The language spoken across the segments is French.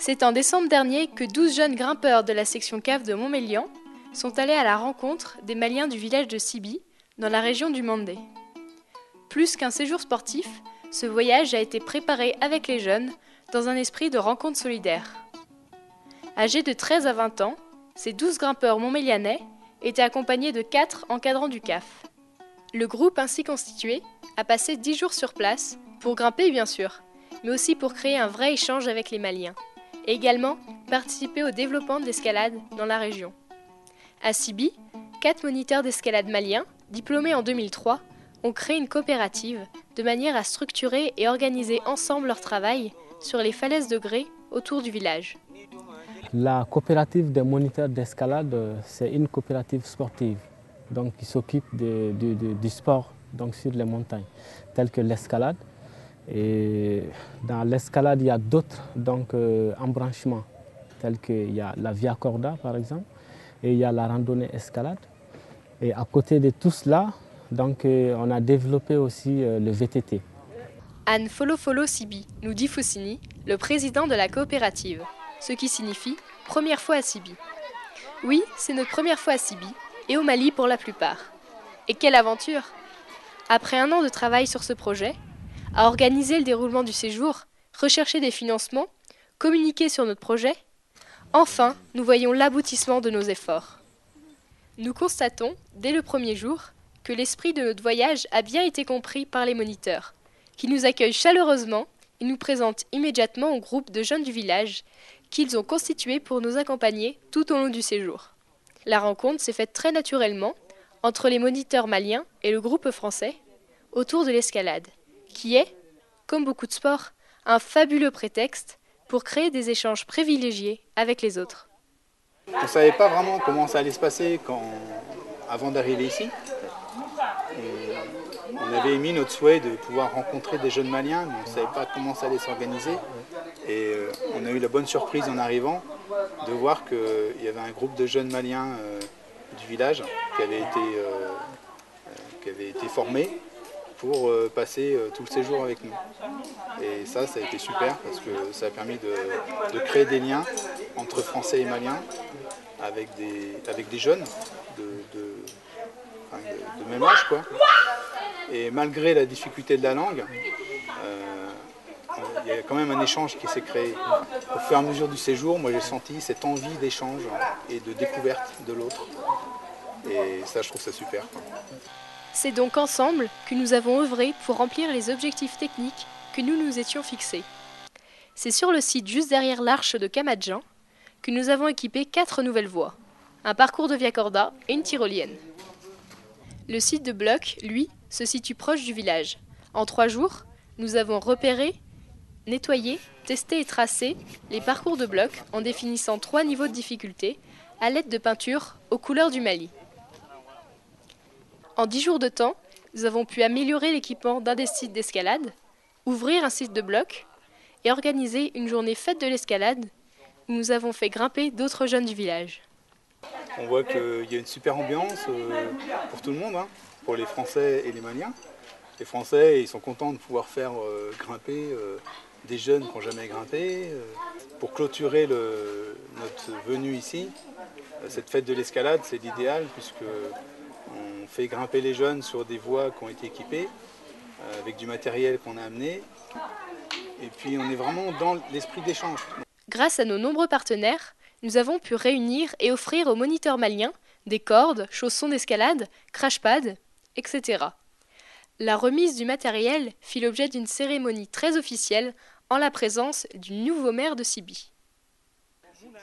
C'est en décembre dernier que 12 jeunes grimpeurs de la section cave de Montmélian sont allés à la rencontre des Maliens du village de Sibi, dans la région du Mandé. Plus qu'un séjour sportif, ce voyage a été préparé avec les jeunes dans un esprit de rencontre solidaire. Âgés de 13 à 20 ans, ces 12 grimpeurs montmélianais étaient accompagnés de 4 encadrants du CAF. Le groupe ainsi constitué a passé 10 jours sur place, pour grimper bien sûr, mais aussi pour créer un vrai échange avec les Maliens, et également participer au développement de l'escalade dans la région. À Sibi, 4 moniteurs d'escalade maliens, diplômés en 2003, ont créé une coopérative de manière à structurer et organiser ensemble leur travail sur les falaises de grès autour du village. La coopérative des moniteurs d'escalade, c'est une coopérative sportive donc, qui s'occupe du sport donc, sur les montagnes, telles que l'escalade. Et dans l'escalade, il y a d'autres embranchements, tels qu'il y a la via corda par exemple, et il y a la randonnée escalade. Et à côté de tout cela, on a développé aussi le VTT. Anne Folofolo Sibi nous dit Foussini, le président de la coopérative, ce qui signifie « première fois à Sibi ». Oui, c'est notre première fois à Sibi, et au Mali pour la plupart. Et quelle aventure! Après un an de travail sur ce projet, à organiser le déroulement du séjour, rechercher des financements, communiquer sur notre projet, enfin, nous voyons l'aboutissement de nos efforts. Nous constatons, dès le premier jour, que l'esprit de notre voyage a bien été compris par les moniteurs, qui nous accueillent chaleureusement et nous présentent immédiatement au groupe de jeunes du village qu'ils ont constitué pour nous accompagner tout au long du séjour. La rencontre s'est faite très naturellement entre les moniteurs maliens et le groupe français autour de l'escalade, qui est, comme beaucoup de sports, un fabuleux prétexte pour créer des échanges privilégiés avec les autres. On ne savait pas vraiment comment ça allait se passer avant d'arriver ici. On avait émis notre souhait de pouvoir rencontrer des jeunes Maliens, mais on ne savait pas comment ça allait s'organiser. Et on a eu la bonne surprise en arrivant de voir qu'il y avait un groupe de jeunes Maliens du village qui avait été formé pour passer tout le séjour avec nous. Et ça a été super parce que ça a permis de créer des liens entre Français et Maliens avec des jeunes de même âge, quoi. Et malgré la difficulté de la langue, il y a quand même un échange qui s'est créé. Au fur et à mesure du séjour, moi j'ai senti cette envie d'échange et de découverte de l'autre. Et ça, je trouve ça super, quoi. C'est donc ensemble que nous avons œuvré pour remplir les objectifs techniques que nous nous étions fixés. C'est sur le site juste derrière l'arche de Camadjan que nous avons équipé 4 nouvelles voies, un parcours de via corda et une tyrolienne. Le site de bloc, lui, se situe proche du village. En 3 jours, nous avons repéré, nettoyé, testé et tracé les parcours de bloc en définissant 3 niveaux de difficulté à l'aide de peintures aux couleurs du Mali. En 10 jours de temps, nous avons pu améliorer l'équipement d'un des sites d'escalade, ouvrir un site de bloc et organiser une journée fête de l'escalade où nous avons fait grimper d'autres jeunes du village. On voit qu'il y a une super ambiance pour tout le monde, hein, pour les Français et les Maliens. Les Français, ils sont contents de pouvoir faire grimper des jeunes qui n'ont jamais grimpé. Pour clôturer notre venue ici, cette fête de l'escalade, c'est l'idéal puisque on fait grimper les jeunes sur des voies qui ont été équipées, avec du matériel qu'on a amené. Et puis on est vraiment dans l'esprit d'échange. Grâce à nos nombreux partenaires, nous avons pu réunir et offrir aux moniteurs maliens des cordes, chaussons d'escalade, crash-pads, etc. La remise du matériel fit l'objet d'une cérémonie très officielle en la présence du nouveau maire de Sibi.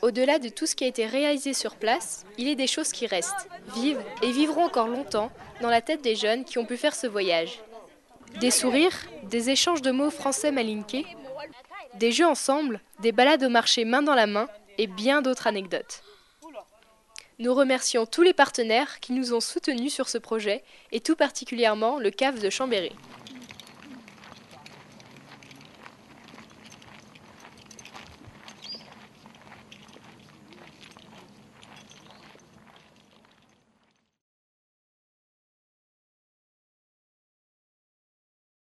Au-delà de tout ce qui a été réalisé sur place, il est des choses qui restent, vivent et vivront encore longtemps dans la tête des jeunes qui ont pu faire ce voyage. Des sourires, des échanges de mots français malinqués, des jeux ensemble, des balades au marché main dans la main et bien d'autres anecdotes. Nous remercions tous les partenaires qui nous ont soutenus sur ce projet et tout particulièrement le CAF de Chambéry.